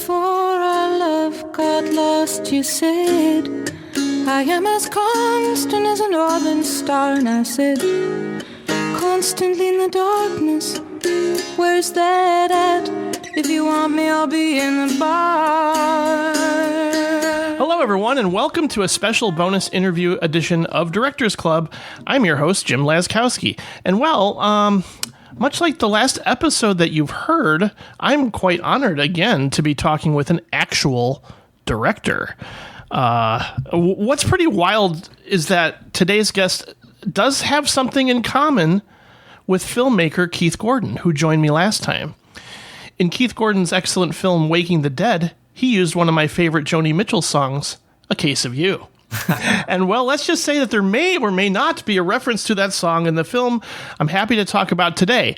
before our love got lost, you said, I am as constant as a northern star. And I said, constantly in the darkness, where's that at? If you want me, I'll be in the bar. Hello, everyone, and welcome to a special bonus interview edition of Directors Club. I'm your host, Jim Laskowski. And much like the last episode that you've heard, I'm quite honored again to be talking with an actual director. What's pretty wild is that today's guest does have something in common with filmmaker Keith Gordon, who joined me last time. In Keith Gordon's excellent film Waking the Dead, he used one of my favorite Joni Mitchell songs, A Case of You. And, well, let's just say that there may or may not be a reference to that song in the film I'm happy to talk about today.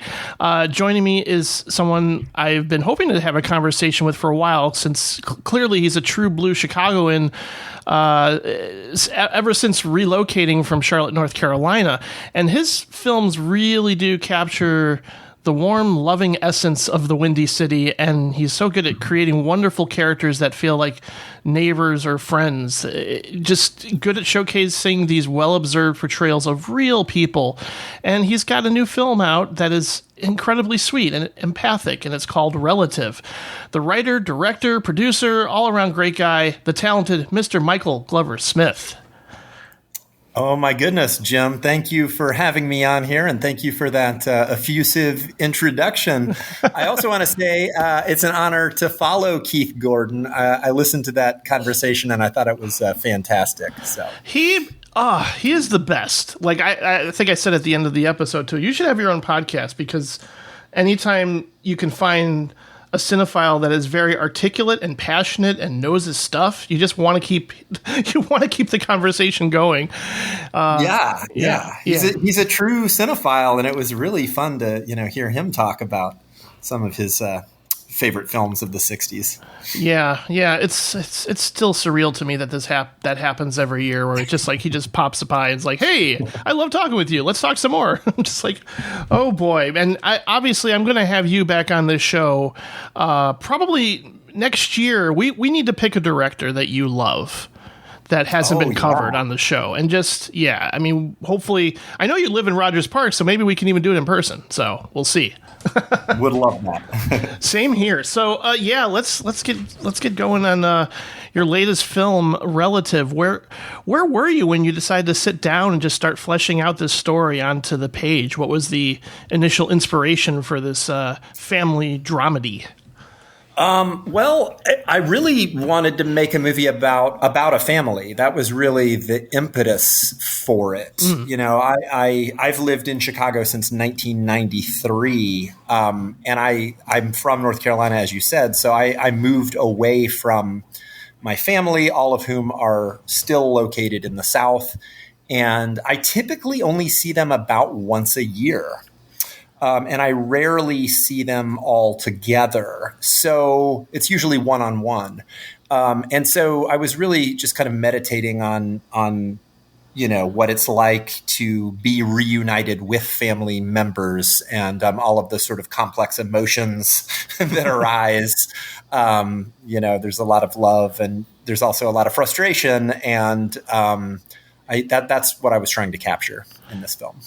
Joining me is someone I've been hoping to have a conversation with for a while, since clearly he's a true blue Chicagoan ever since relocating from Charlotte, North Carolina. And his films really do capture the warm, loving essence of the Windy City, and he's so good at creating wonderful characters that feel like neighbors or friends. Just good at showcasing these well-observed portrayals of real people. And he's got a new film out that is incredibly sweet and empathic, and it's called Relative. The writer, director, producer, all-around great guy, the talented Mr. Michael Glover Smith. Oh, my goodness, Jim. Thank you for having me on here, and thank you for that effusive introduction. I also want to say it's an honor to follow Keith Gordon. I listened to that conversation, and I thought it was fantastic. So he is the best. Like I think I said at the end of the episode, too, you should have your own podcast, because anytime you can find a cinephile that is very articulate and passionate and knows his stuff, you just want to keep the conversation going. He's a true cinephile, and it was really fun to hear him talk about some of his favorite films of the 60s. Yeah, it's still surreal to me that that happens every year, where it's just like he just pops by and is like, "Hey, I love talking with you. Let's talk some more." I'm just like, oh boy. And I'm going to have you back on this show probably next year. We need to pick a director that you love that hasn't been covered on the show. And just, hopefully, I know you live in Rogers Park, so maybe we can even do it in person. So we'll see. Would love that. Same here. So, let's get going on your latest film, Relative. Where were you when you decided to sit down and just start fleshing out this story onto the page? What was the initial inspiration for this family dramedy? Well, I really wanted to make a movie about a family. That was really the impetus for it. I've lived in Chicago since 1993, and I'm from North Carolina, as you said. So I moved away from my family, all of whom are still located in the South, and I typically only see them about once a year. And I rarely see them all together. So it's usually one-on-one. And so I was really just kind of meditating on what it's like to be reunited with family members, and all of the sort of complex emotions that arise. There's a lot of love, and there's also a lot of frustration. And that's what I was trying to capture in this film.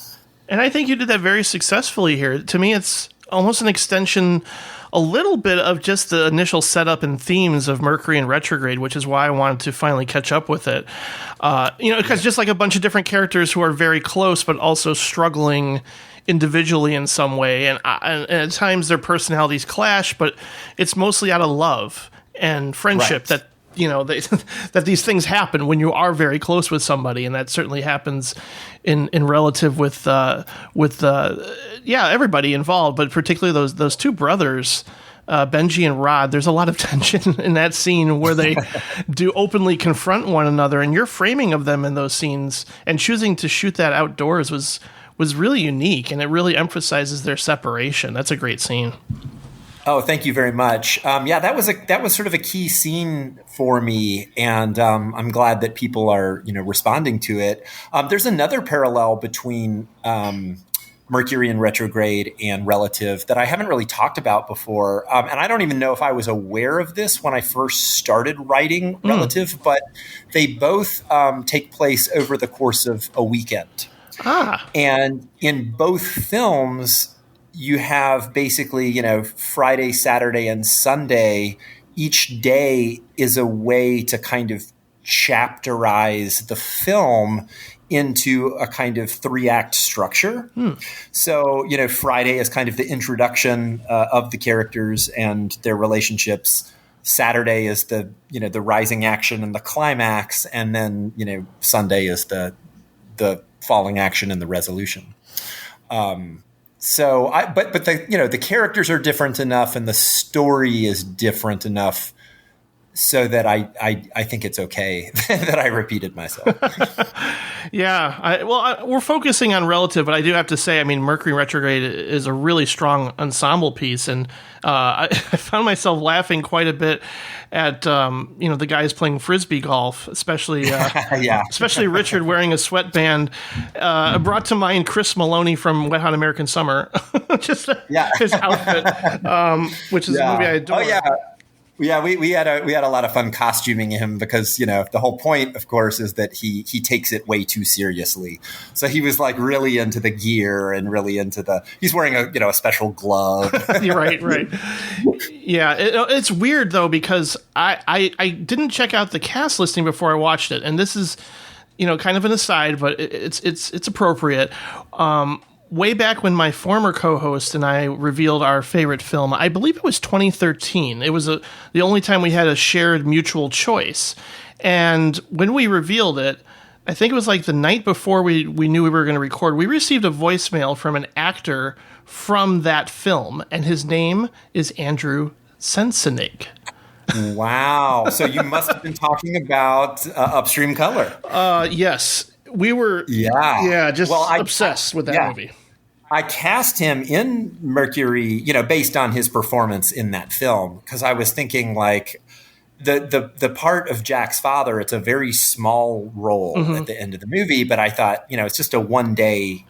And I think you did that very successfully here. To me, it's almost an extension, a little bit of just the initial setup and themes of Mercury in Retrograde, which is why I wanted to finally catch up with it. Because just like a bunch of different characters who are very close, but also struggling individually in some way. And at times their personalities clash, but it's mostly out of love and friendship that that these things happen when you are very close with somebody, and that certainly happens in Relative with everybody involved, but particularly those two brothers, Benji and Rod. There's a lot of tension in that scene where they do openly confront one another, and your framing of them in those scenes and choosing to shoot that outdoors was really unique, and it really emphasizes their separation. That's a great scene. Oh, thank you very much. That was sort of a key scene for me, and I'm glad that people are responding to it. There's another parallel between Mercury in Retrograde and Relative that I haven't really talked about before. And I don't even know if I was aware of this when I first started writing Relative, but they both take place over the course of a weekend. And in both films, you have basically, Friday, Saturday, and Sunday. Each day is a way to kind of chapterize the film into a kind of 3-act structure. So, Friday is kind of the introduction of the characters and their relationships. Saturday is the rising action and the climax. And then, Sunday is the falling action and the resolution. But the characters are different enough and the story is different enough so that I think it's okay that I repeated myself. Yeah. We're focusing on Relative, but I do have to say, Mercury in Retrograde is a really strong ensemble piece. And I found myself laughing quite a bit at, the guys playing Frisbee golf, especially especially Richard wearing a sweatband. Brought to mind Chris Maloney from Wet Hot American Summer. Just his outfit, which is a movie I adore. Oh, yeah. Yeah, we had a lot of fun costuming him because, the whole point, of course, is that he takes it way too seriously. So he was like really into the gear and really into he's wearing a special glove. Right. Yeah, it's weird though because I didn't check out the cast listing before I watched it, and this is kind of an aside, but it's appropriate. Way back when my former co-host and I revealed our favorite film, I believe it was 2013. It was the only time we had a shared mutual choice. And when we revealed it, I think it was like the night before we knew we were going to record, we received a voicemail from an actor from that film, and his name is Andrew Sensenig. Wow. So you must have been talking about Upstream Color. Yes. We were obsessed with that movie. I cast him in Mercury, based on his performance in that film, because I was thinking like the part of Jack's father, it's a very small role at the end of the movie, but I thought, it's just a one-day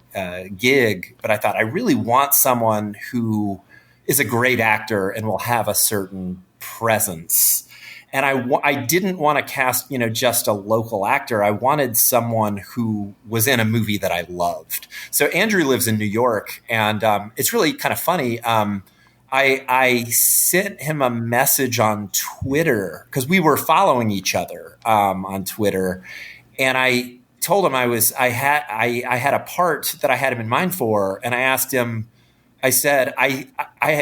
gig, but I thought I really want someone who is a great actor and will have a certain presence. And I didn't want to cast, just a local actor. I wanted someone who was in a movie that I loved. So Andrew lives in New York, and it's really kind of funny. I sent him a message on Twitter because we were following each other on Twitter, and I told him I had a part that I had him in mind for, and I asked him. I said,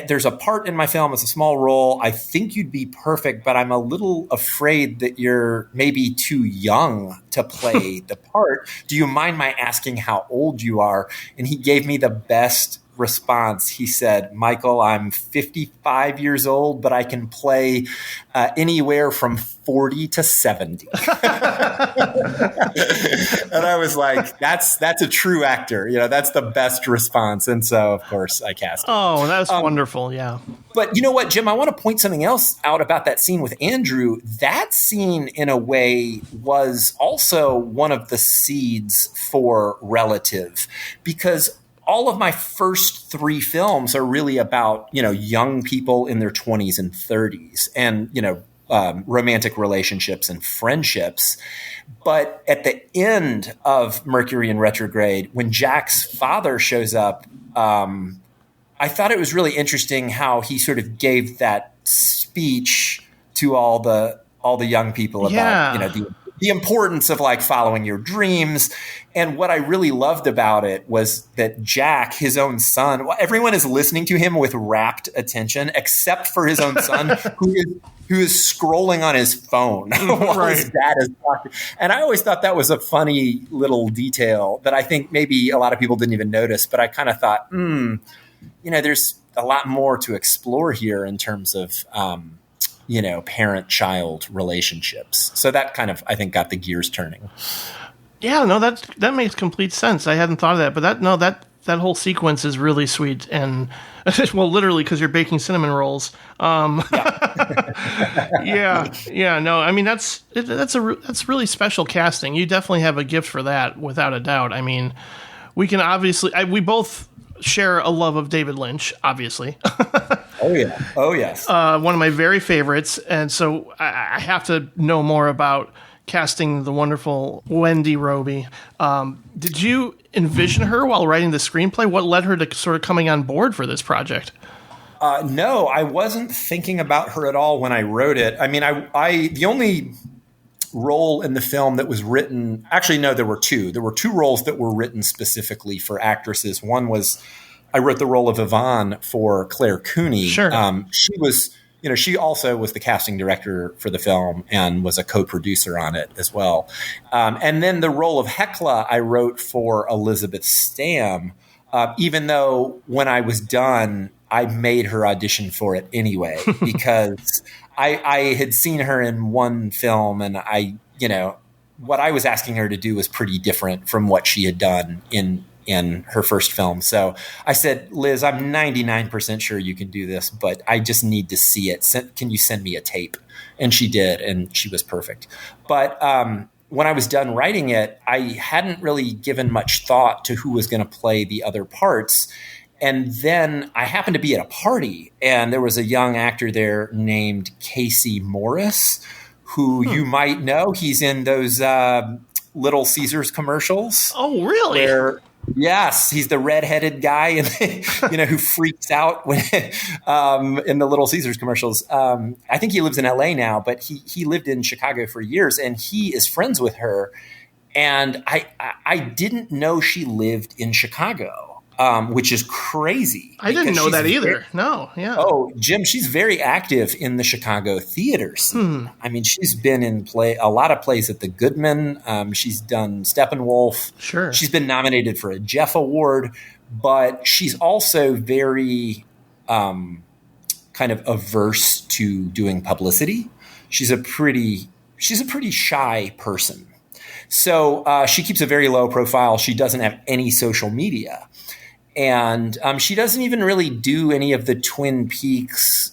there's a part in my film. It's a small role. I think you'd be perfect, but I'm a little afraid that you're maybe too young to play the part. Do you mind my asking how old you are? And he gave me the best response. He said, Michael, I'm 55 years old, but I can play anywhere from 40 to 70. And I was like, that's a true actor. That's the best response. And so, of course, I cast him. Oh, that's wonderful. Yeah. But you know what, Jim? I want to point something else out about that scene with Andrew. That scene, in a way, was also one of the seeds for Relative, because all of my first 3 films are really about, young people in their 20s and 30s and, romantic relationships and friendships. But at the end of Mercury in Retrograde, when Jack's father shows up, I thought it was really interesting how he sort of gave that speech to all the young people about, the importance of like following your dreams. And what I really loved about it was that Jack, his own son, everyone is listening to him with rapt attention, except for his own son, who is scrolling on his phone while his dad is talking. And I always thought that was a funny little detail that I think maybe a lot of people didn't even notice. But I kind of thought, there's a lot more to explore here in terms of parent-child relationships. So that kind of, I think, got the gears turning. Yeah, no, that makes complete sense. I hadn't thought of that, but that whole sequence is really sweet, and well, literally, because you're baking cinnamon rolls. That's really special casting. You definitely have a gift for that, without a doubt. I mean, we can obviously we both share a love of David Lynch, obviously. Oh, yeah. Oh, yes. One of my very favorites. And so I have to know more about casting the wonderful Wendy Robbie. Did you envision her while writing the screenplay? What led her to sort of coming on board for this project? No, I wasn't thinking about her at all when I wrote it. I mean, the only role in the film that was written, actually, no, there were two. There were two roles that were written specifically for actresses. One was, I wrote the role of Yvonne for Claire Cooney. Sure. She was, she also was the casting director for the film and was a co-producer on it as well. And then the role of Hecla I wrote for Elizabeth Stam, even though when I was done, I made her audition for it anyway, because I had seen her in one film, and what I was asking her to do was pretty different from what she had done in her first film. So I said, Liz, I'm 99% sure you can do this, but I just need to see it. Can you send me a tape? And she did, and she was perfect. But when I was done writing it, I hadn't really given much thought to who was going to play the other parts. And then I happened to be at a party, and there was a young actor there named Casey Morris, who you might know. He's in those Little Caesars commercials. Oh, really? Yes, he's the redheaded guy, who freaks out when in the Little Caesars commercials. I think he lives in LA now, but he lived in Chicago for years, and he is friends with her. And I didn't know she lived in Chicago. Which is crazy. I didn't know that either. No, yeah. Oh, Jim, she's very active in the Chicago theater scene. I mean, she's been in a lot of plays at the Goodman. She's done Steppenwolf. Sure. She's been nominated for a Jeff Award, but she's also very kind of averse to doing publicity. She's a pretty shy person. So she keeps a very low profile. She doesn't have any social media. And she doesn't even really do any of the Twin Peaks,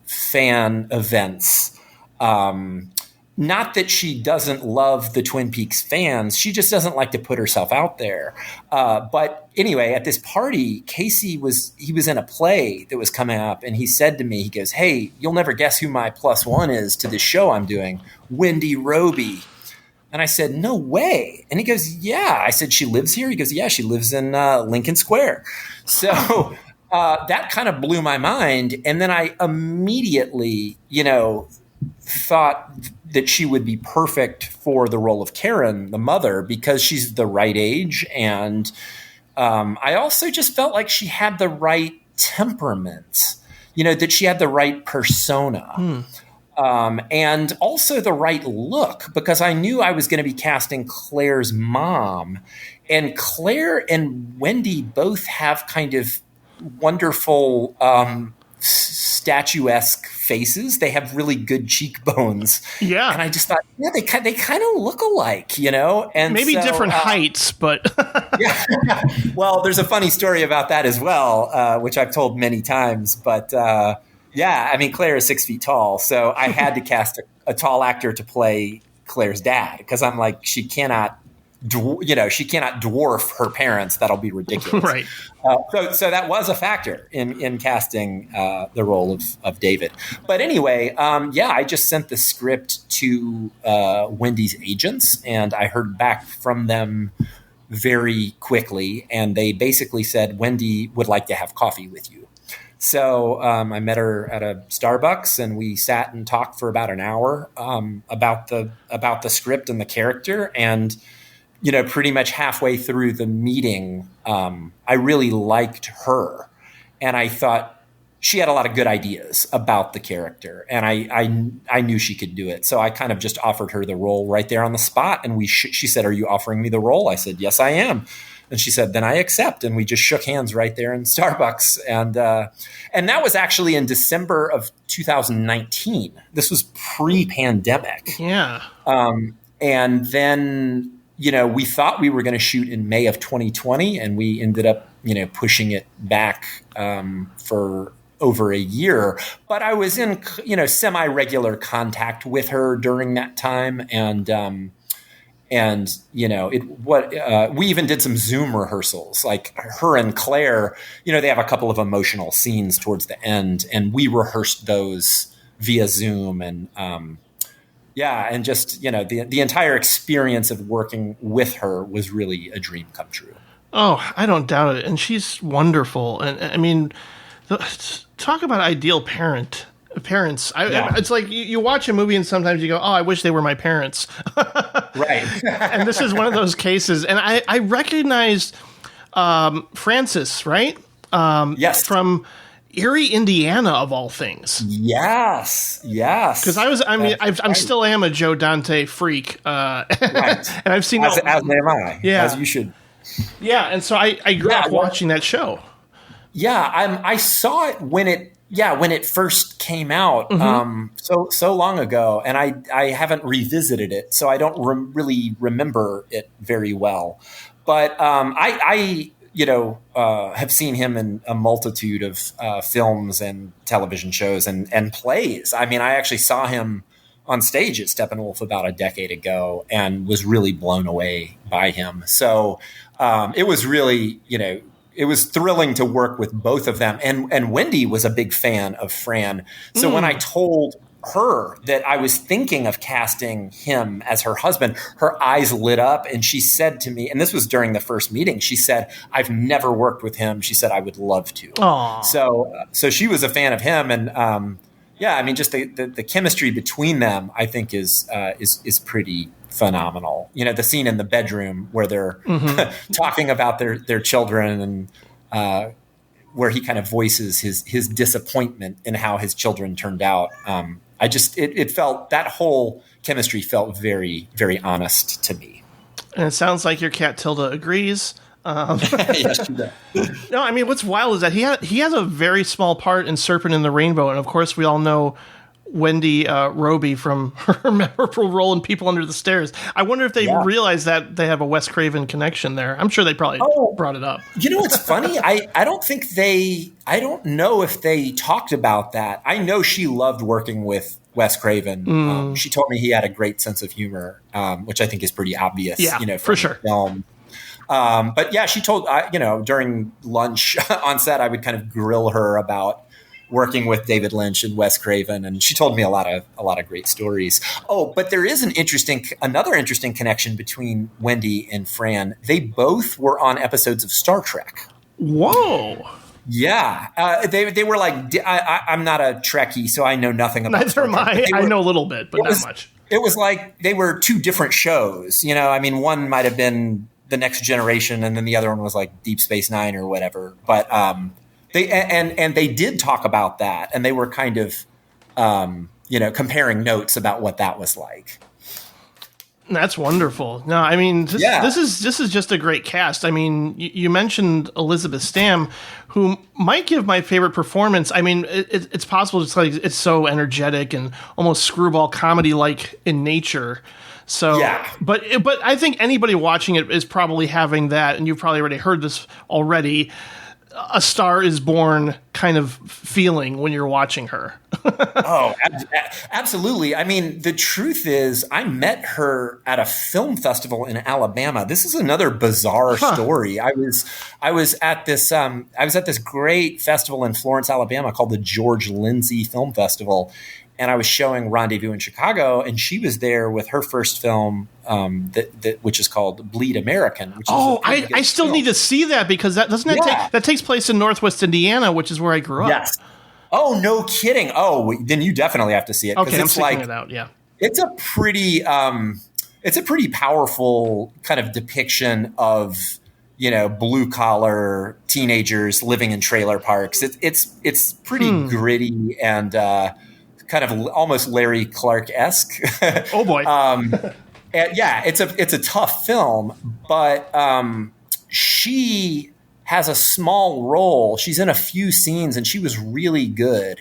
fan events. Not that she doesn't love the Twin Peaks fans. She just doesn't like to put herself out there. But anyway, at this party, Casey was in a play that was coming up. And he said to me, he goes, "Hey, you'll never guess who my +1 is to this show I'm doing, Wendy Robbie." And I said, "No way." And he goes, "Yeah." I said, "She lives here?" He goes, "Yeah, she lives in Lincoln Square." So that kind of blew my mind. And then I immediately, thought that she would be perfect for the role of Karen, the mother, because she's the right age. And I also just felt like she had the right temperament, that she had the right persona. And also the right look, because I knew I was going to be casting Claire's mom. And Claire and Wendy both have kind of wonderful statuesque faces. They have really good cheekbones. Yeah. And I just thought, yeah, they kind of look alike, And maybe so, different heights, but yeah. Well, there's a funny story about that as well, which I've told many times, but yeah, I mean, Claire is 6 feet tall, so I had to cast a tall actor to play Claire's dad, because I'm like, she cannot dwarf her parents. That'll be ridiculous. Right. So that was a factor in casting the role of David. But anyway, I just sent the script to Wendy's agents, and I heard back from them very quickly, and they basically said, "Wendy would like to have coffee with you." So I met her at a Starbucks, and we sat and talked for about an hour about the script and the character. And pretty much halfway through the meeting, I really liked her, and I thought she had a lot of good ideas about the character, and I knew she could do it. So I kind of just offered her the role right there on the spot, and she said, "Are you offering me the role?" I said, "Yes, I am." And she said, "Then I accept." And we just shook hands right there in Starbucks. And that was actually in December of 2019. This was pre-pandemic. Yeah. And then, we thought we were going to shoot in May of 2020, and we ended up, pushing it back for over a year. But I was in, semi-regular contact with her during that time. And, we even did some Zoom rehearsals, like her and Claire, they have a couple of emotional scenes towards the end, and we rehearsed those via Zoom. And, and just, the entire experience of working with her was really a dream come true. Oh, I don't doubt it. And she's wonderful. And I mean, talk about ideal parents. It's like you watch a movie and sometimes you go, oh, I wish they were my parents. Right. And this is one of those cases. And I recognized Frances, right? Yes. From Erie, Indiana, of all things. Yes. Because I still am a Joe Dante freak. Right. And I've seen as am I. Yeah. As you should. Yeah. And so I grew up watching that show. Yeah. I saw it when it first came out, so long ago, and I haven't revisited it, so I don't really remember it very well. But I have seen him in a multitude of films and television shows and plays. I mean, I actually saw him on stage at Steppenwolf about a decade ago and was really blown away by him. So it was really, it was thrilling to work with both of them. And Wendy was a big fan of Fran. So when I told her that I was thinking of casting him as her husband, her eyes lit up and she said to me, and this was during the first meeting, she said, I've never worked with him. She said, I would love to. Aww. So she was a fan of him. And I mean, just the chemistry between them, I think is pretty phenomenal. The scene in the bedroom where they're talking about their children and where he kind of voices his disappointment in how his children turned out. It felt, that whole chemistry felt very, very honest to me. And it sounds like your cat Tilda agrees. Yes, she does. No, I mean, what's wild is that he has a very small part in Serpent in the Rainbow. And of course we all know Wendy Robbie from her memorable role in People Under the Stairs. I wonder if they realize that they have a Wes Craven connection there. I'm sure they probably brought it up. What's funny? I don't know if they talked about that. I know she loved working with Wes Craven. She told me he had a great sense of humor, which I think is pretty obvious, from for sure. the film. But yeah, she told, during lunch on set, I would kind of grill her about working with David Lynch and Wes Craven, and she told me a lot of great stories. Oh, but there is another interesting connection between Wendy and Fran. They both were on episodes of Star Trek. Whoa. Yeah, they were like, I'm not a Trekkie, so I know nothing about. Neither am I. I know a little bit, but not much. It was like they were two different shows. I mean, one might have been The Next Generation, and then the other one was like Deep Space Nine or whatever. But they did talk about that, and they were kind of, comparing notes about what that was like. That's wonderful. No, I mean, this is just a great cast. I mean, you mentioned Elizabeth Stam, who might give my favorite performance. I mean, it's possible just like it's so energetic and almost screwball comedy like in nature. So, but I think anybody watching it is probably having that, and you've probably already heard this already. A Star is Born kind of feeling when you're watching her. Oh, absolutely. I mean, the truth is I met her at a film festival in Alabama. This is another bizarre story. I was at this great festival in Florence, Alabama called the George Lindsay Film Festival. And I was showing Rendezvous in Chicago, and she was there with her first film, which is called Bleed American. Which I still need to see that because that takes place in Northwest Indiana, which is where I grew up. Yes. Oh, no kidding. Oh, then you definitely have to see it. Okay, I'm checking it out. Yeah, it's a pretty powerful kind of depiction of blue collar teenagers living in trailer parks. It's pretty gritty and. Kind of almost Larry Clark-esque. Oh boy! It's a tough film, but she has a small role. She's in a few scenes, and she was really good.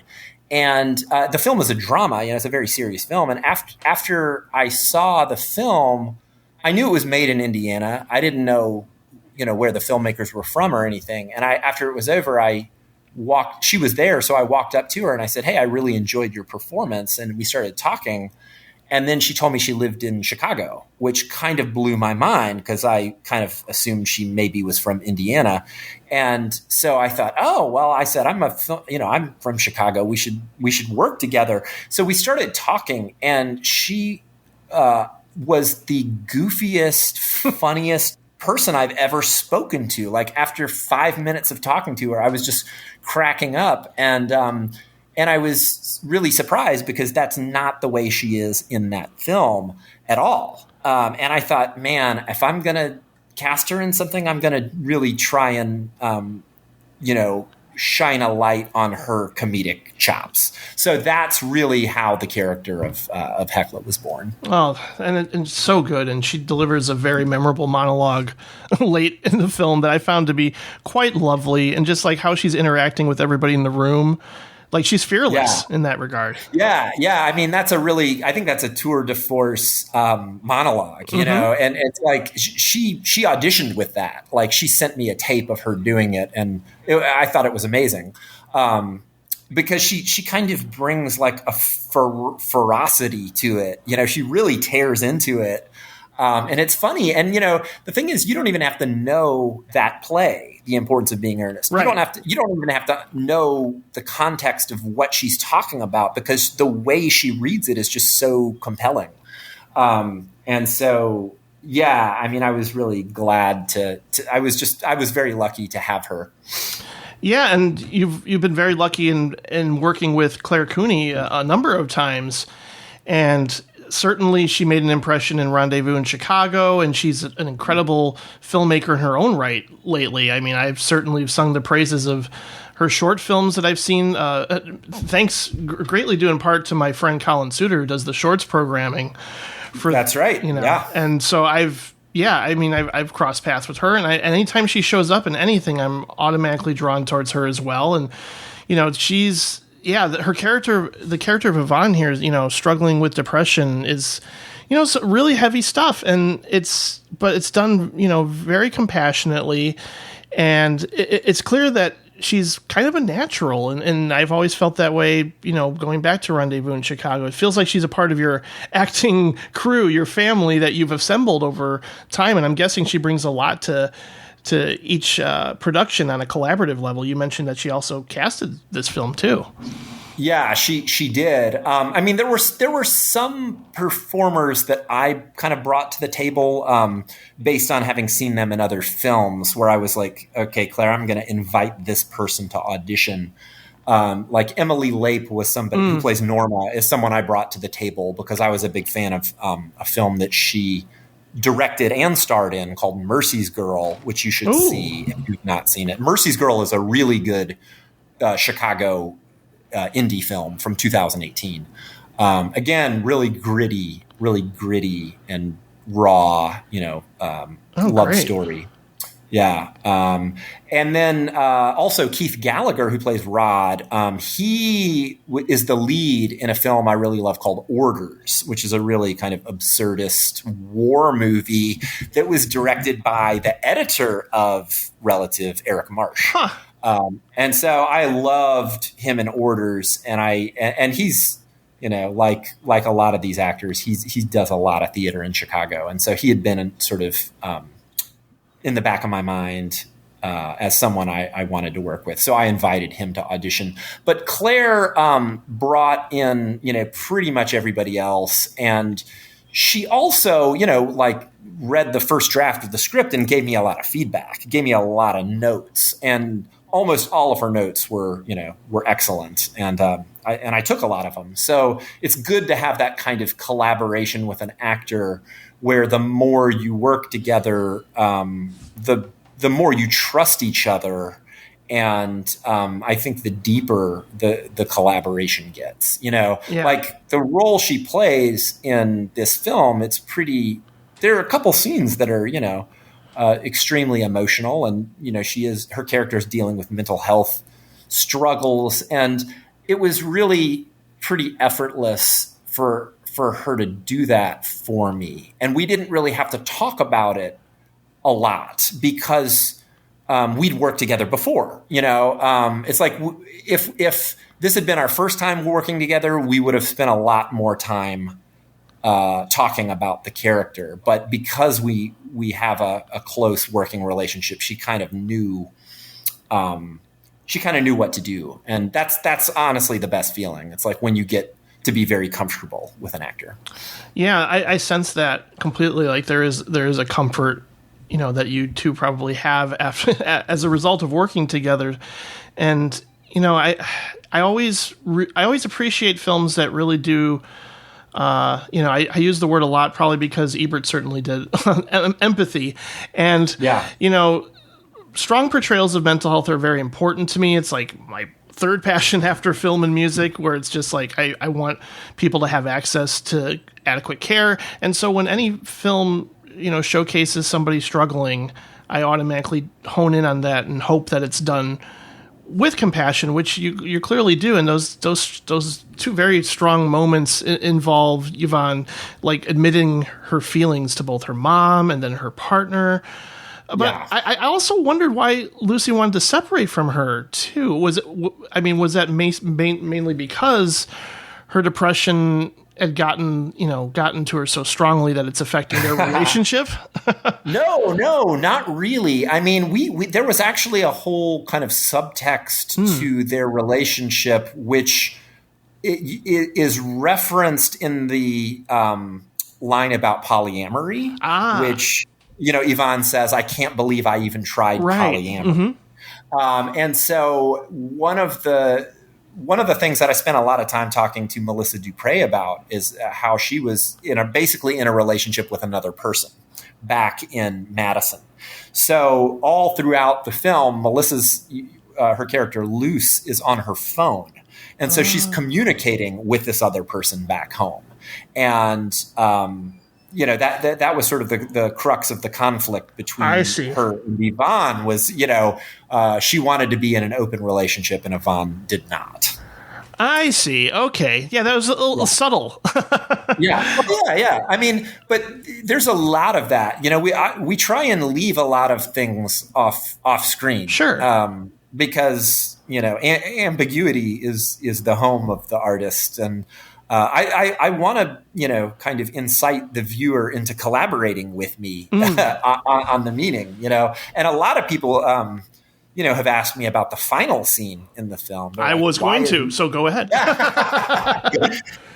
And the film is a drama. It's a very serious film. And after I saw the film, I knew it was made in Indiana. I didn't know, where the filmmakers were from or anything. And after it was over, she was there, so I walked up to her and I said, "Hey, I really enjoyed your performance." And we started talking. And then she told me she lived in Chicago, which kind of blew my mind because I kind of assumed she maybe was from Indiana. And so I thought, oh, well, I said, I'm from Chicago. We should work together. So we started talking, and she was the goofiest, funniest person I've ever spoken to. Like after 5 minutes of talking to her, I was just cracking up. And I was really surprised because that's not the way she is in that film at all. And I thought, man, if I'm going to cast her in something, I'm going to really try and, shine a light on her comedic chops. So that's really how the character of Hecla was born. Oh, and it's so good. And she delivers a very memorable monologue late in the film that I found to be quite lovely. And just like how she's interacting with everybody in the room. Like she's fearless in that regard. Yeah. I mean, I think that's a tour de force monologue, you know, and it's like she auditioned with that. Like she sent me a tape of her doing it, and I thought it was amazing because she kind of brings like a ferocity to it. You know, she really tears into it. And it's funny. And, the thing is, you don't even have to know that play, The Importance of Being Earnest. Right. You don't even have to know the context of what she's talking about because the way she reads it is just so compelling. And so, yeah, I mean, I was really glad I was very lucky to have her. Yeah. And you've been very lucky in working with Claire Cooney a number of times. And certainly she made an impression in Rendezvous in Chicago, and she's an incredible filmmaker in her own right lately. I mean, I've certainly sung the praises of her short films that I've seen, thanks greatly due in part to my friend Colin Suter, who does the shorts programming. That's right. Yeah. And so I've crossed paths with her, and anytime she shows up in anything, I'm automatically drawn towards her as well. And, she's... Yeah, the character of Yvonne here, struggling with depression is, really heavy stuff, and it's done, very compassionately, and it's clear that she's kind of a natural, and I've always felt that way, going back to Rendezvous in Chicago. It feels like she's a part of your acting crew, your family that you've assembled over time, and I'm guessing she brings a lot to each production on a collaborative level. You mentioned that she also casted this film too. Yeah, she did. I mean, there were some performers that I kind of brought to the table based on having seen them in other films where I was like, okay, Claire, I'm going to invite this person to audition. Like Emily Lape was somebody who plays Norma, is someone I brought to the table because I was a big fan of a film that she directed and starred in called Mercy's Girl, which you should see if you've not seen it. Mercy's Girl is a really good Chicago indie film from 2018. Again, really gritty and raw, love story. Yeah. And then also Keith Gallagher, who plays Rod, he is the lead in a film I really love called Orders, which is a really kind of absurdist war movie that was directed by the editor of Relative, Eric Marsh. Huh. And so I loved him in Orders, and he's, like a lot of these actors, he does a lot of theater in Chicago. And so he had been sort of in the back of my mind as someone I wanted to work with. So I invited him to audition. But Claire brought in, pretty much everybody else. And she also, read the first draft of the script and gave me a lot of feedback, gave me a lot of notes. And almost all of her notes were excellent. And I took a lot of them. So it's good to have that kind of collaboration with an actor where the more you work together, the more you trust each other. And I think the deeper the collaboration gets, like the role she plays in this film, there are a couple scenes that are, extremely emotional. And, her character is dealing with mental health struggles. And it was really pretty effortless for her to do that for me. And we didn't really have to talk about it a lot because we'd worked together before. It's like if this had been our first time working together, we would have spent a lot more time talking about the character. But because we have a close working relationship, she kind of knew what to do. And that's honestly the best feeling. It's like when you get to be very comfortable with an actor. Yeah, I sense that completely. Like there is a comfort, that you two probably have as a result of working together. And, I always appreciate films that really do, I use the word a lot, probably because Ebert certainly did, empathy. And, strong portrayals of mental health are very important to me. It's like my third passion after film and music, where it's just like I want people to have access to adequate care. And so when any film, showcases somebody struggling, I automatically hone in on that and hope that it's done with compassion, which you clearly do. And those two very strong moments involve Yvonne like admitting her feelings to both her mom and then her partner. But yeah. I also wondered why Lucy wanted to separate from her too. Was that mainly because her depression had gotten to her so strongly that it's affecting their relationship? No, not really. I mean, we there was actually a whole kind of subtext to their relationship, which is referenced in the line about polyamory, which, Yvonne says, "I can't believe I even tried polyamory." Mm-hmm. And so one of the things that I spent a lot of time talking to Melissa Dupre about is how she was basically in a relationship with another person back in Madison. So all throughout the film, Melissa's her character Luce is on her phone, and so she's communicating with this other person back home, and that was sort of the crux of the conflict between her and Yvonne was, she wanted to be in an open relationship and Yvonne did not. I see. Okay. Yeah, that was a little subtle. Yeah. I mean, but there's a lot of that. We try and leave a lot of things off screen. Sure. Because, ambiguity is the home of the artist. And I want to, kind of incite the viewer into collaborating with me on the meaning, and a lot of people, have asked me about the final scene in the film. I was going to, so go ahead.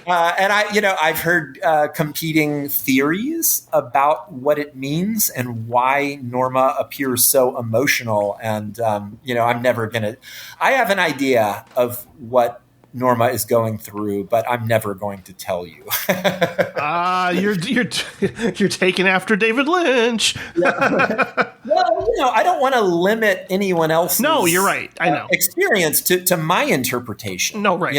And I've heard competing theories about what it means and why Norma appears so emotional. And, I'm never going to, I have an idea of what Norma is going through, but I'm never going to tell you. You're taking after David Lynch. Yeah. Well, I don't want to limit anyone else's. No, you're right. I know experience to my interpretation. No, right.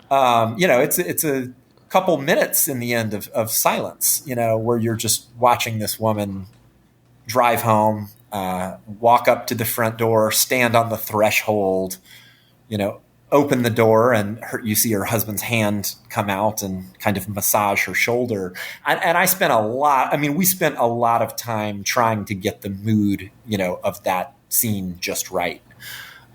It's a couple minutes in the end of silence. Where you're just watching this woman drive home, walk up to the front door, stand on the threshold, open the door, and you see her husband's hand come out and kind of massage her shoulder. And we spent a lot of time trying to get the mood, of that scene just right.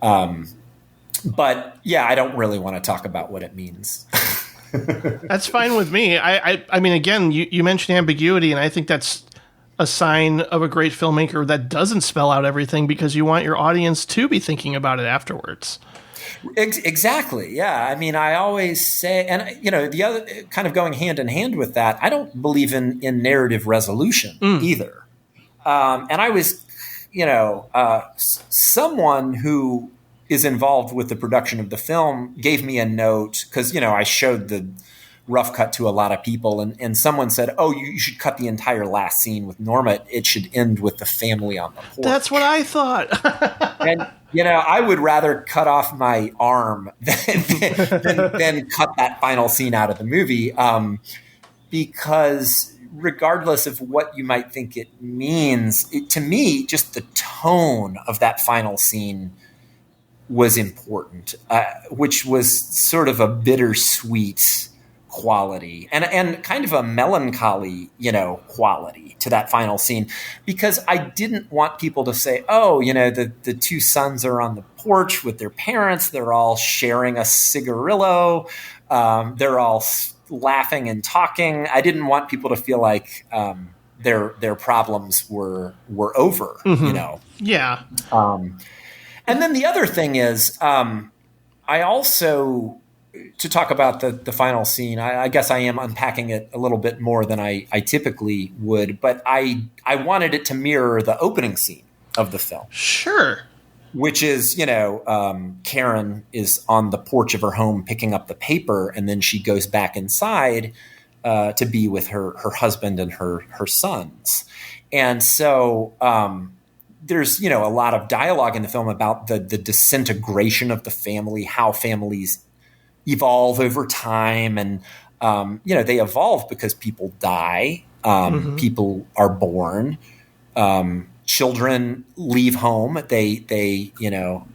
But yeah, I don't really want to talk about what it means. That's fine with me. I mean, again, you mentioned ambiguity, and I think that's a sign of a great filmmaker that doesn't spell out everything, because you want your audience to be thinking about it afterwards. Exactly. Yeah. I mean, I always say, and the other kind of going hand in hand with that, I don't believe in narrative resolution either. And I was, someone who is involved with the production of the film gave me a note, because, I showed the rough cut to a lot of people, and someone said, "Oh, you should cut the entire last scene with Norma. It should end with the family on the porch." That's what I thought. And I would rather cut off my arm than cut that final scene out of the movie, because regardless of what you might think it means, to me, just the tone of that final scene was important, which was sort of a bittersweet quality and kind of a melancholy, quality to that final scene, because I didn't want people to say, "Oh, the two sons are on the porch with their parents. They're all sharing a cigarillo. They're all laughing and talking. I didn't want people to feel like their problems were over, you know? Yeah. And then the other thing is, I also, to talk about the final scene, I guess I am unpacking it a little bit more than I typically would, but I wanted it to mirror the opening scene of the film. Sure. Which is, you know, Karen is on the porch of her home picking up the paper, and then she goes back inside to be with her husband and her sons. And so there's, you know, a lot of dialogue in the film about the disintegration of the family, how families evolve over time. And, you know, they evolve because people die, people are born, children leave home. They you know,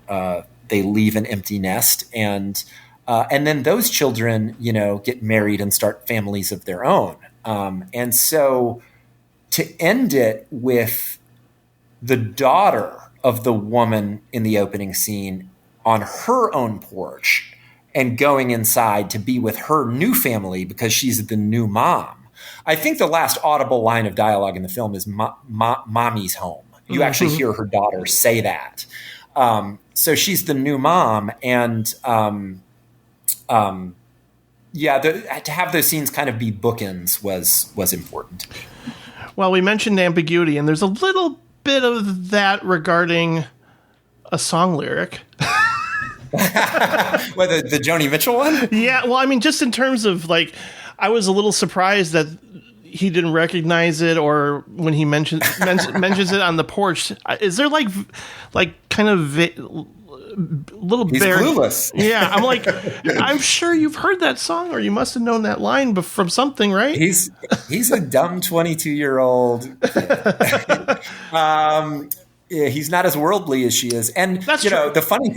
they leave an empty nest, and then those children, you know, get married and start families of their own. And so to end it with the daughter of the woman in the opening scene on her own porch and going inside to be with her new family because she's the new mom. I think the last audible line of dialogue in the film is mommy's home. You actually hear her daughter say that. So she's the new mom. And to have those scenes kind of be bookends was important. Well, we mentioned ambiguity, and there's a little bit of that regarding a song lyric. Well, the Joni Mitchell one? Yeah, well, I mean, just in terms of, like, I was a little surprised that he didn't recognize it, or when he mentions it on the porch. Is there like kind of little He's bare? Clueless. Yeah, I'm like, I'm sure you've heard that song, or you must have known that line from something, right? He's a dumb 22-year-old. Yeah, he's not as worldly as she is. And That's you know, true. the funny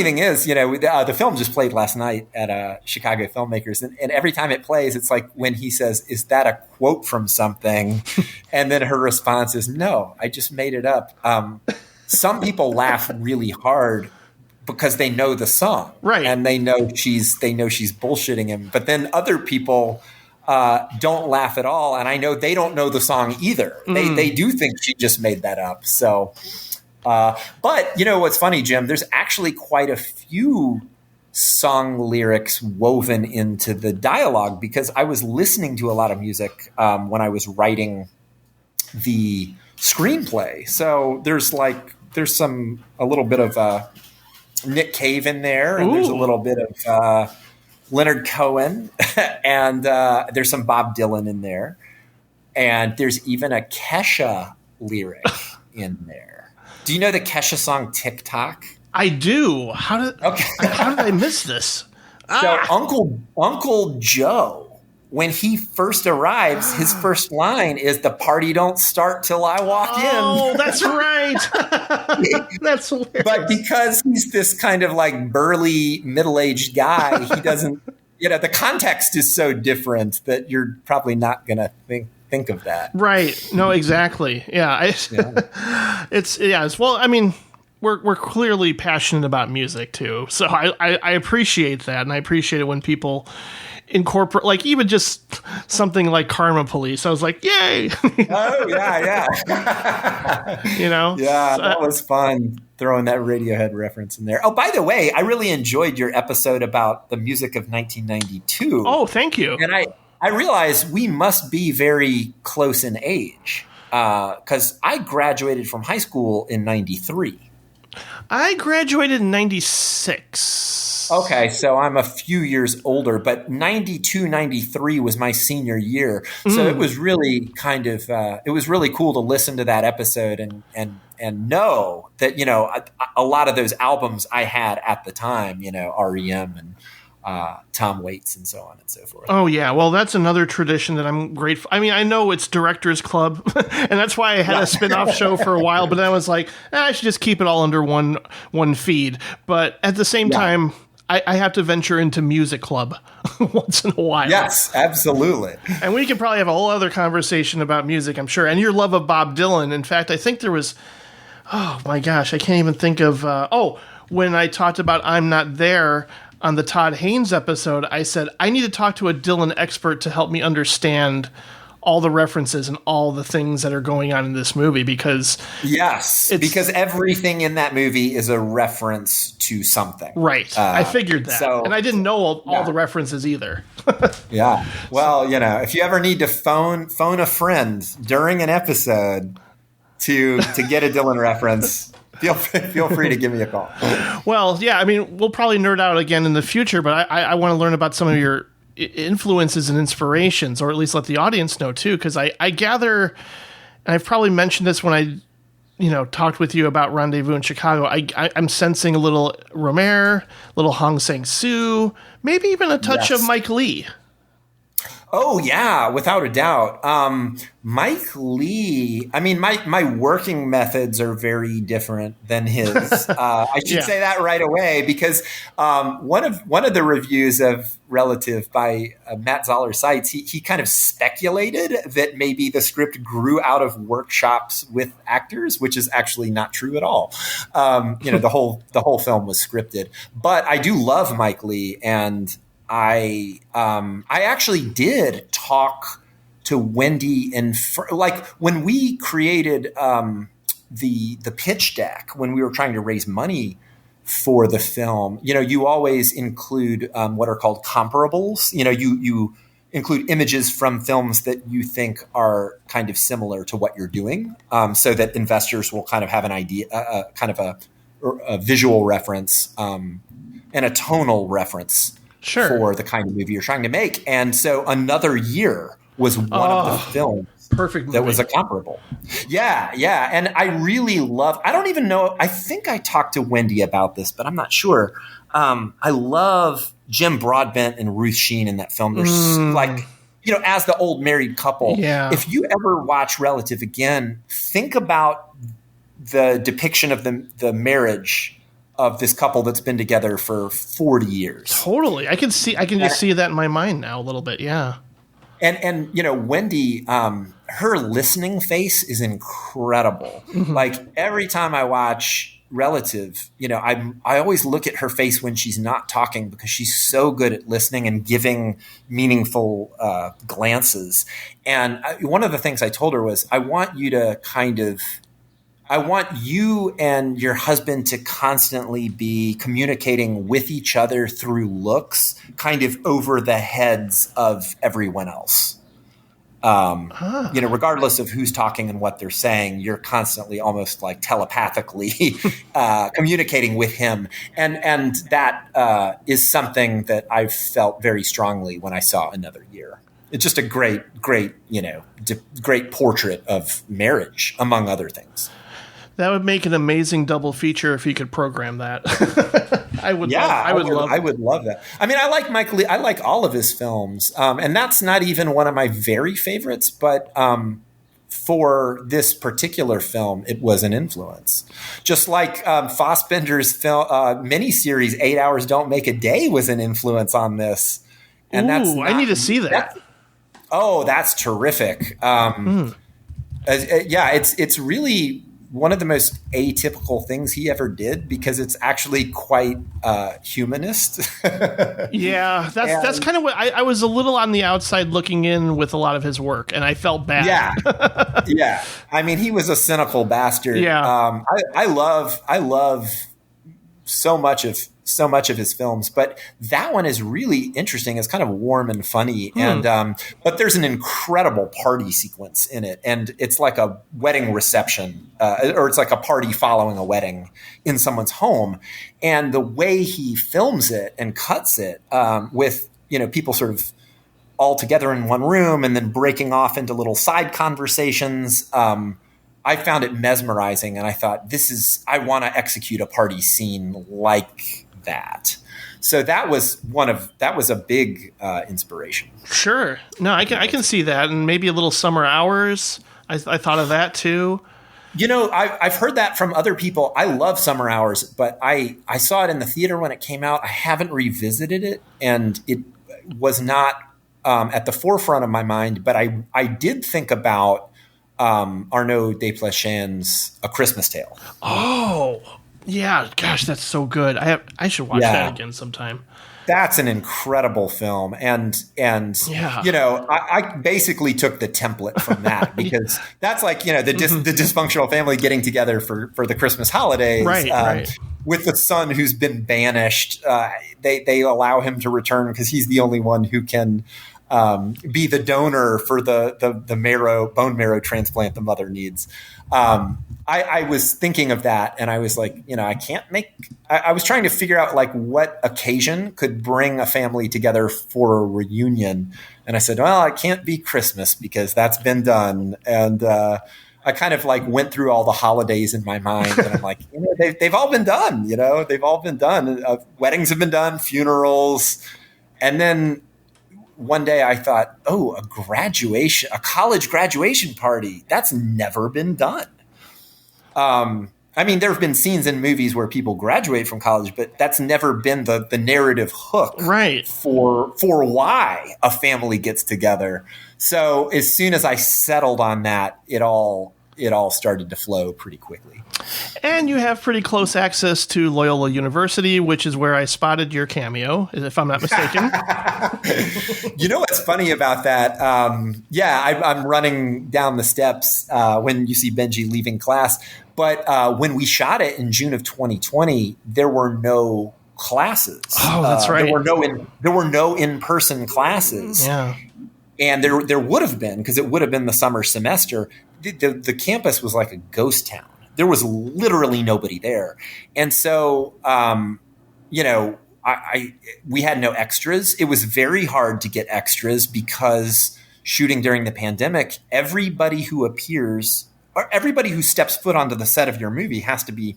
thing is, you know, the film just played last night at Chicago Filmmakers, and every time it plays, it's like when he says, "Is that a quote from something?" And then her response is, "No, I just made it up." Some people laugh really hard because they know the song, right? And they know she's bullshitting him. But then other people don't laugh at all, and I know they don't know the song either. They do think she just made that up. So, but you know what's funny, Jim? There's actually quite a few song lyrics woven into the dialogue because I was listening to a lot of music when I was writing the screenplay. So there's a little bit of Nick Cave in there, and there's a little bit of Leonard Cohen, and there's some Bob Dylan in there, and there's even a Kesha lyric in there. Do you know the Kesha song "TikTok"? I do. How did I miss this? So Uncle Joe, when he first arrives, his first line is "The party don't start till I walk in." Oh, that's right. That's hilarious. But because he's this kind of like burly middle-aged guy, he doesn't. You know, the context is so different that you're probably not going to think of that. Right. No, exactly. Yeah. It's well, I mean, we're clearly passionate about music too. So I appreciate that. And I appreciate it when people incorporate, like, even just something like Karma Police. I was like, yay. Oh, yeah. You know? Yeah, that was fun throwing that Radiohead reference in there. Oh, by the way, I really enjoyed your episode about the music of 1992. Oh, thank you. And I realized we must be very close in age because I graduated from high school in 93. I graduated in 96. Okay, so I'm a few years older, but 92, 93 was my senior year. So it was really kind of, it was really cool to listen to that episode and know that, you know, a lot of those albums I had at the time, you know, REM and Tom Waits and so on and so forth. Oh, yeah. Well, that's another tradition that I'm grateful. I mean, I know it's Directors Club, and that's why I had a spin-off show for a while, but then I was like, I should just keep it all under one feed. But at the same time, I have to venture into Music Club once in a while. Yes, absolutely. And we could probably have a whole other conversation about music, I'm sure. And your love of Bob Dylan. In fact, I think there was, oh my gosh, I can't even think of, when I talked about I'm Not There, on the Todd Haynes episode, I said, I need to talk to a Dylan expert to help me understand all the references and all the things that are going on in this movie, because because everything in that movie is a reference to something. Right. I figured that. And I didn't know all the references either. Yeah. Well, if you ever need to phone a friend during an episode to get a Dylan reference, feel free to give me a call. Well, yeah, I mean, we'll probably nerd out again in the future, but I want to learn about some of your influences and inspirations, or at least let the audience know too, because I gather, and I've probably mentioned this when I talked with you about Rendezvous in Chicago, I'm sensing a little Romer, a little Hong Sang-soo, maybe even a touch of Mike Leigh. Oh, yeah, without a doubt. Mike Leigh, I mean, my working methods are very different than his. I should say that right away, because one of the reviews of Relative by Matt Zoller Seitz, he kind of speculated that maybe the script grew out of workshops with actors, which is actually not true at all. The whole film was scripted. But I do love Mike Leigh, and I actually did talk to Wendy like when we created the pitch deck, when we were trying to raise money for the film. You always include what are called comparables. You include images from films that you think are kind of similar to what you're doing, so that investors will kind of have an idea, kind of a visual reference and a tonal reference. Sure. For the kind of movie you're trying to make. And so Another Year was one of the films that was a comparable. Yeah. And I really I don't even know, I think I talked to Wendy about this, but I'm not sure. I love Jim Broadbent and Ruth Sheen in that film. They're as the old married couple. Yeah. If you ever watch Relative again, think about the depiction of the marriage of this couple that's been together for 40 years. Totally. I can just see that in my mind now a little bit. Yeah. And Wendy, her listening face is incredible. Mm-hmm. Like every time I watch Relative, I always look at her face when she's not talking, because she's so good at listening and giving meaningful glances. And one of the things I told her was, I want you and your husband to constantly be communicating with each other through looks, kind of over the heads of everyone else. Regardless of who's talking and what they're saying, you're constantly almost like telepathically communicating with him. And that is something that I've felt very strongly when I saw Another Year. It's just a great, great portrait of marriage, among other things. That would make an amazing double feature if you could program that. I would love that. I mean, I like Mike Leigh. I like all of his films. And that's not even one of my very favorites, but for this particular film, it was an influence. Just like Fassbender's film miniseries, 8 Hours Don't Make a Day, was an influence on this. And I need to see that. That's terrific. It's really one of the most atypical things he ever did, because it's actually quite humanist. Yeah, that's kind of what I was a little on the outside looking in with a lot of his work, and I felt bad. Yeah. I mean, he was a cynical bastard. Yeah. I love so much of his films, but that one is really interesting. It's kind of warm and funny, and but there's an incredible party sequence in it, and it's like a wedding reception, or it's like a party following a wedding in someone's home, and the way he films it and cuts it with people sort of all together in one room and then breaking off into little side conversations. I found it mesmerizing, and I thought, I want to execute a party scene like that. So that was a big inspiration. Sure. No, I can see that, and maybe a little Summer Hours. I thought of that too. I've heard that from other people. I love Summer Hours, but I saw it in the theater when it came out. I haven't revisited it, and it was not at the forefront of my mind. But I did think about Arnaud Desplechin's A Christmas Tale. Oh, Yeah, gosh, that's so good. I should watch that again sometime. That's an incredible film, and you know, I basically took the template from that because that's like, you know, the dysfunctional family getting together for the Christmas holidays, right. With the son who's been banished. They allow him to return because he's the only one who can be the donor for the bone marrow transplant the mother needs. I was thinking of that, and I was like, you know, I was trying to figure out like what occasion could bring a family together for a reunion. And I said, well, it can't be Christmas because that's been done. And I kind of like went through all the holidays in my mind, and I'm like, you know, they've all been done, you know, they've all been done. Weddings have been done, funerals. And then one day I thought, oh, a college graduation party. That's never been done. I mean, there have been scenes in movies where people graduate from college, but that's never been the narrative hook for why a family gets together. So as soon as I settled on that, it all started to flow pretty quickly. And you have pretty close access to Loyola University, which is where I spotted your cameo, if I'm not mistaken. You know what's funny about that? I'm running down the steps when you see Benji leaving class. But when we shot it in June of 2020, there were no classes. Oh, that's right. There were no in-person classes. Yeah. And there would have been, because it would have been the summer semester. The campus was like a ghost town. There was literally nobody there. And so, you know, we had no extras. It was very hard to get extras because shooting during the pandemic, everybody who appears or everybody who steps foot onto the set of your movie has to be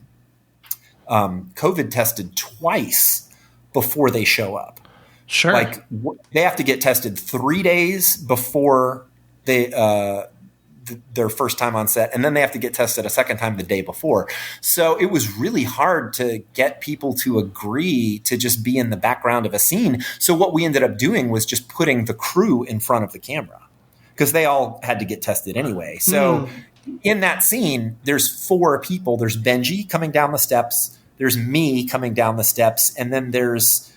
COVID tested twice before they show up. Sure. Like they have to get tested 3 days before their first time on set, and then they have to get tested a second time the day before. So it was really hard to get people to agree to just be in the background of a scene. So what we ended up doing was just putting the crew in front of the camera because they all had to get tested anyway. So in that scene, there's 4 people. There's Benji coming down the steps. There's me coming down the steps. And then there's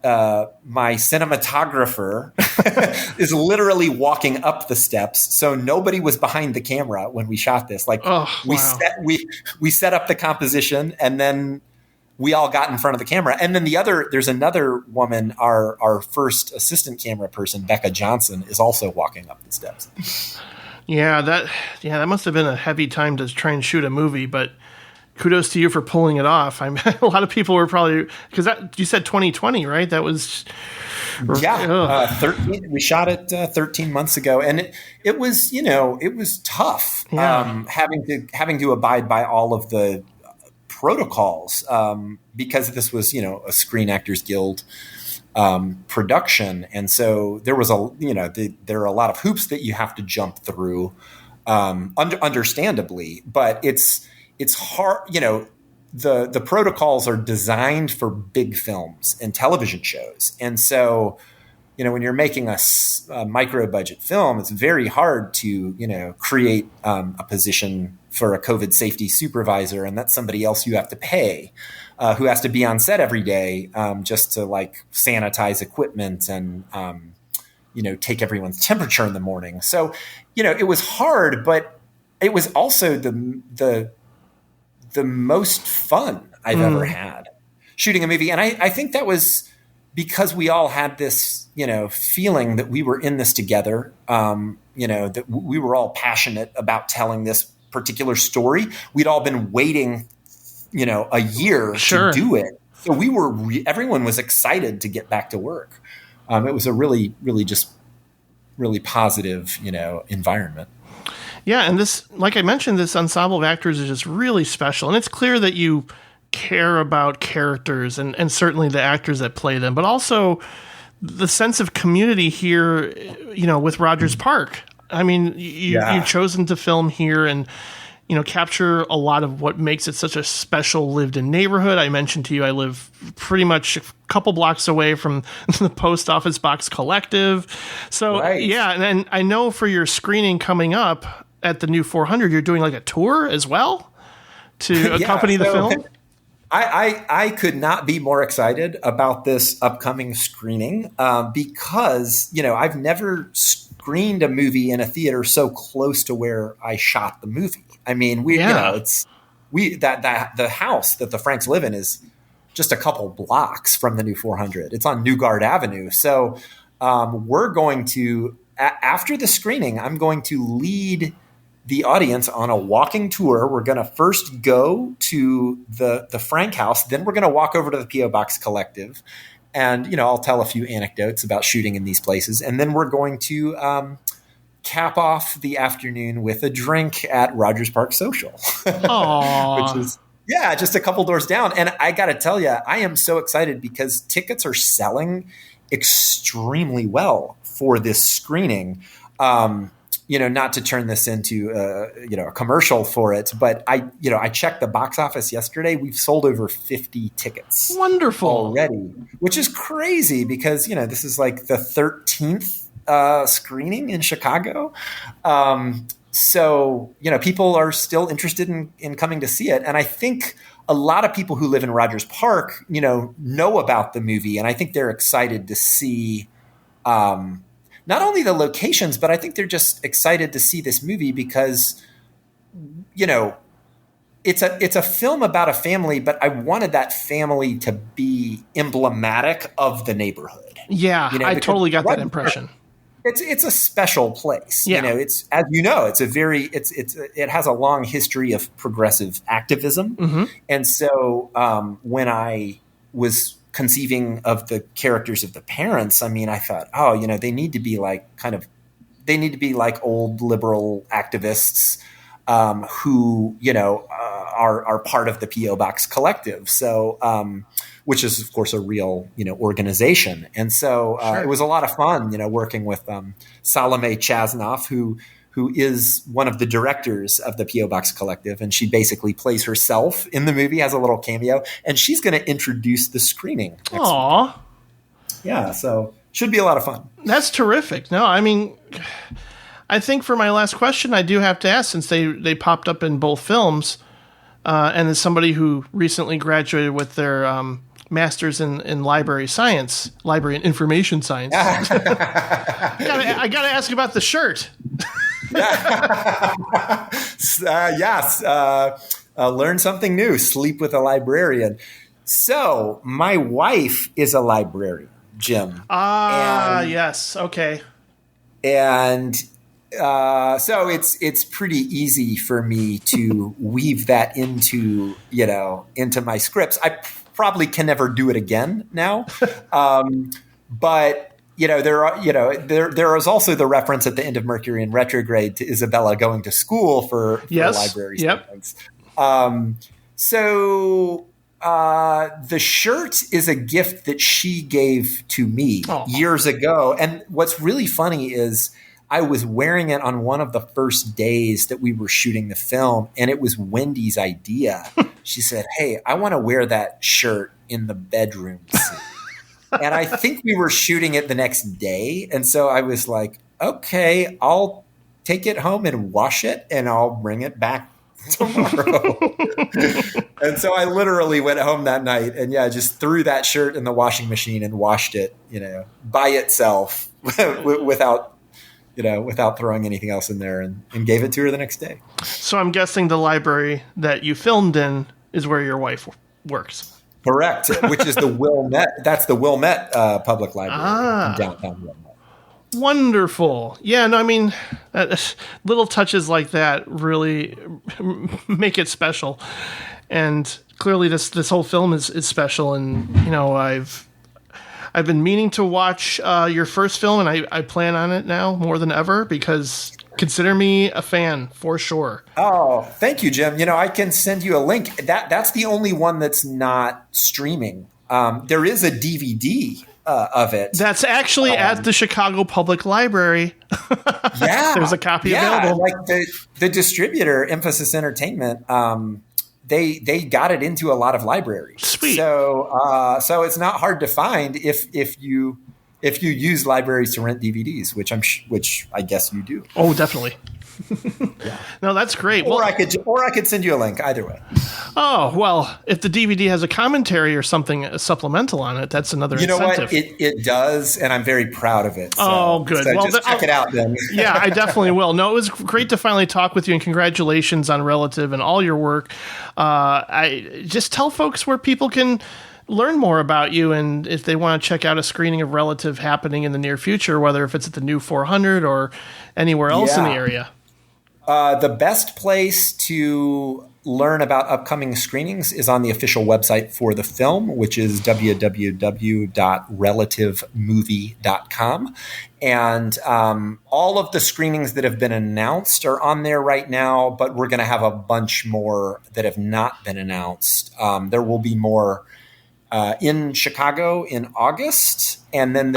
my cinematographer is literally walking up the steps. So nobody was behind the camera when we shot this. Like we set up the composition, and then we all got in front of the camera. And then there's another woman, our first assistant camera person, Becca Johnson, is also walking up the steps. Yeah, that must have been a heavy time to try and shoot a movie, but kudos to you for pulling it off. I mean, a lot of people were probably, because you said 2020, right? That was 13. We shot it 13 months ago, and it was, you know, it was tough having to abide by all of the protocols because this was, you know, a Screen Actors Guild production, and so there was there are a lot of hoops that you have to jump through, understandably, but it's hard, you know, the protocols are designed for big films and television shows. And so, you know, when you're making a micro budget film, it's very hard to, you know, create a position for a COVID safety supervisor. And that's somebody else you have to pay, who has to be on set every day just to like sanitize equipment and, you know, take everyone's temperature in the morning. So, you know, it was hard, but it was also the most fun I've ever had shooting a movie. And I think that was because we all had this, you know, feeling that we were in this together, you know, that we were all passionate about telling this particular story. We'd all been waiting, you know, a year to do it. So we were, everyone was excited to get back to work. It was a really, really just really positive, you know, environment. Yeah, and this, like I mentioned, this ensemble of actors is just really special. And it's clear that you care about characters and certainly the actors that play them, but also the sense of community here, you know, with Rogers Park. I mean, you've chosen to film here and, you know, capture a lot of what makes it such a special lived-in neighborhood. I mentioned to you I live pretty much a couple blocks away from the Post Office Box Collective. So, yeah, and I know for your screening coming up at the new 400, you're doing like a tour as well to accompany the film? I could not be more excited about this upcoming screening because, I've never screened a movie in a theater so close to where I shot the movie. I mean, the house that the Franks live in is just a couple blocks from the new 400. It's on Newgard Avenue. So we're going to, after the screening, I'm going to lead the audience on a walking tour. We're going to first go to the Frank house. Then we're going to walk over to the P.O. Box Collective. And, I'll tell a few anecdotes about shooting in these places. And then we're going to cap off the afternoon with a drink at Rogers Park Social. Which is, just a couple doors down. And I got to tell you, I am so excited because tickets are selling extremely well for this screening. Not to turn this into a commercial for it, but I checked the box office yesterday. We've sold over 50 tickets. Wonderful. Already, which is crazy because, this is like the 13th screening in Chicago. So, people are still interested in coming to see it. And I think a lot of people who live in Rogers Park, know about the movie. And I think they're excited to see not only the locations, but I think they're just excited to see this movie because, it's a film about a family, but I wanted that family to be emblematic of the neighborhood. Yeah, I totally got that impression. It's a special place. Yeah. It's, as it has a long history of progressive activism. Mm-hmm. And so when I was conceiving of the characters of the parents, I thought, they need to be like old liberal activists who, are part of the P.O. Box Collective. So, which is of course a real, organization. And so It was a lot of fun, working with Salome Chasnoff, who is one of the directors of the P.O. Box Collective. And she basically plays herself in the movie, has a little cameo, and she's going to introduce the screening. Aww. Yeah, so should be a lot of fun. That's terrific. No, I think for my last question, I do have to ask, since they popped up in both films, and as somebody who recently graduated with their master's in library and information science, I got to ask about the shirt. Yes. Learn something new. Sleep with a librarian. So my wife is a librarian, Jim. Yes. Okay. And so it's pretty easy for me to weave that into my scripts. I probably can never do it again now. But there is also the reference at the end of Mercury in Retrograde to Isabella going to school for library students. So the shirt is a gift that she gave to me years ago. And what's really funny is I was wearing it on one of the first days that we were shooting the film, and it was Wendy's idea. She said, "Hey, I want to wear that shirt in the bedroom scene." And I think we were shooting it the next day. And so I was like, okay, I'll take it home and wash it, and I'll bring it back tomorrow. And so I literally went home that night and just threw that shirt in the washing machine and washed it, by itself without throwing anything else in there, and gave it to her the next day. So I'm guessing the library that you filmed in is where your wife works. Correct, which is the Wilmette. That's the Wilmette Public Library in downtown Wilmette. Wonderful. Yeah, no, little touches like that really make it special. And clearly this whole film is special. And, I've been meaning to watch your first film, and I plan on it now more than ever, because consider me a fan for sure. Oh, thank you, Jim. I can send you a link. That's the only one that's not streaming. There is a DVD of it. That's actually at the Chicago Public Library. Yeah. There's a copy available. Like the distributor, Emphasis Entertainment, they got it into a lot of libraries. Sweet. So it's not hard to find if you if you use libraries to rent DVDs, which I guess you do. Oh, definitely. Yeah. No, that's great. Or I could send you a link. Either way. Oh, well, if the DVD has a commentary or something supplemental on it, that's another incentive. You know what? It does, and I'm very proud of it. So, good. So well, just check it out then. Yeah, I definitely will. No, it was great to finally talk with you, and congratulations on Relative and all your work. I just tell folks where people can learn more about you, and if they want to check out a screening of Relative happening in the near future, whether if it's at the new 400 or anywhere else in the area. The best place to learn about upcoming screenings is on the official website for the film, which is www.relativemovie.com. And all of the screenings that have been announced are on there right now, but we're going to have a bunch more that have not been announced. There will be more in Chicago in August, and then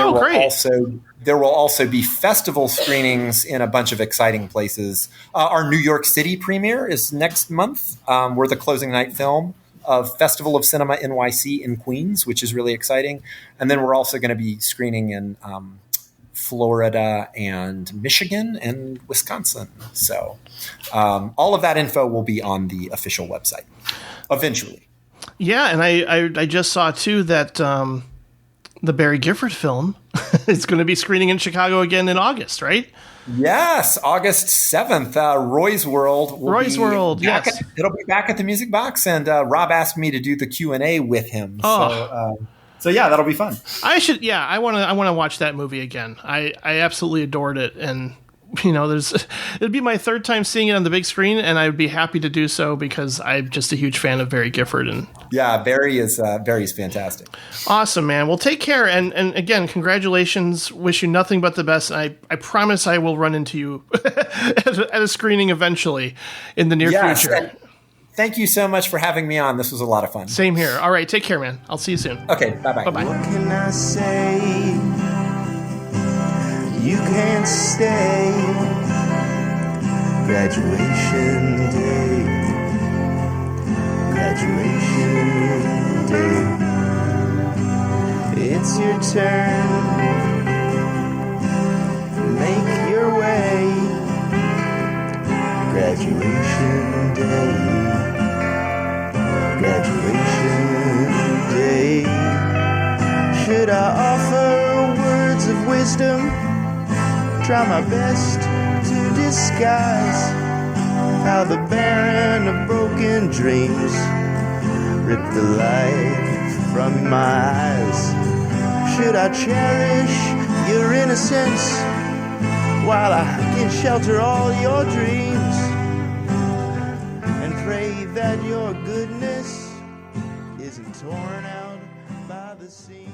there will also be festival screenings in a bunch of exciting places. Our New York City premiere is next month. We're the closing night film of Festival of Cinema NYC in Queens, which is really exciting. And then we're also going to be screening in Florida and Michigan and Wisconsin. So all of that info will be on the official website eventually. Yeah, and I just saw, too, that the Barry Gifford film is going to be screening in Chicago again in August, right? Yes, August 7th, Roy's World. Yes. It'll be back at the Music Box, and Rob asked me to do the Q&A with him. Oh. So yeah, that'll be fun. I want to watch that movie again. I absolutely adored it, and it'd be my third time seeing it on the big screen, and I'd be happy to do so because I'm just a huge fan of Barry Gifford. And yeah, Barry's fantastic. Awesome, man. Well, take care, and again, congratulations. Wish you nothing but the best. I promise I will run into you at a screening eventually in the near future. Thank you so much for having me on. This was a lot of fun. Same here. All right, take care, man. I'll see you soon. Okay, bye-bye. Bye-bye. What can I say? You can't stay. Graduation day. Graduation day. It's your turn. Make your way. Graduation day. Graduation day. Should I offer words of wisdom? Try my best to disguise how the barren of broken dreams rip the light from my eyes. Should I cherish your innocence while I can shelter all your dreams and pray that your goodness isn't torn out by the seams?